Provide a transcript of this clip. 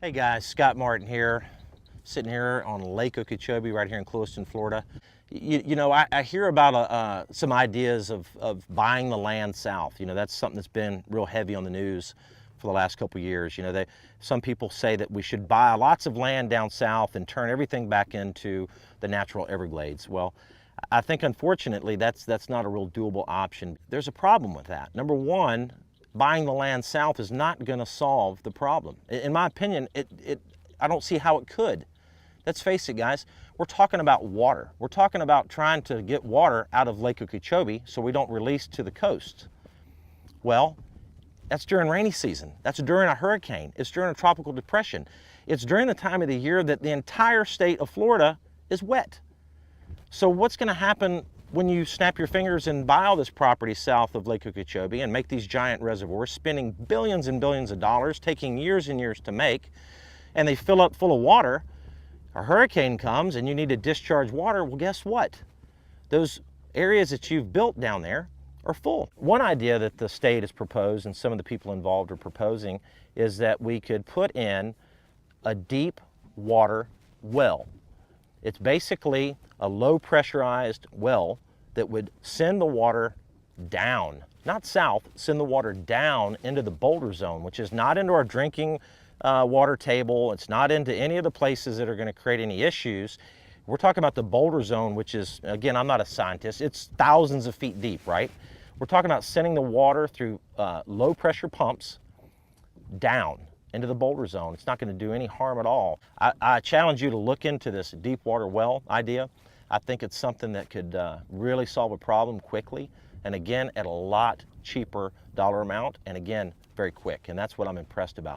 Hey guys, Scott Martin here, sitting here on Lake Okeechobee right here in Clewiston, Florida. I hear about some ideas of buying the land south. That's something that's been real heavy on the news for the last couple of years. Some people say that we should buy lots of land down south and turn everything back into the natural Everglades. Well, I think unfortunately that's not a real doable option. There's a problem with that. Number one, buying the land south is not going to solve the problem. In my opinion, I don't see how it could. Let's face it, guys, we're talking about water. We're talking about trying to get water out of Lake Okeechobee so we don't release to the coast. Well, that's during rainy season. That's during a hurricane. It's during a tropical depression. It's during the time of the year that the entire state of Florida is wet. So what's going to happen when you snap your fingers and buy all this property south of Lake Okeechobee and make these giant reservoirs, spending billions and billions of dollars, taking years and years to make, and they fill up full of water? A hurricane comes and you need to discharge water. Well, guess what? Those areas that you've built down there are full. One idea that the state has proposed and some of the people involved are proposing is that we could put in a deep water well. It's basically a low pressurized well that would send the water down, not south, send the water down into the boulder zone, which is not into our drinking water table. It's not into any of the places that are going to create any issues. We're talking about the boulder zone, which is, again, I'm not a scientist, it's thousands of feet deep, right? We're talking about sending the water through low pressure pumps down into the boulder zone. It's not going to do any harm at all. I challenge you to look into this deep water well idea. I think it's something that could really solve a problem quickly, and again, at a lot cheaper dollar amount, and again, very quick, and that's what I'm impressed about.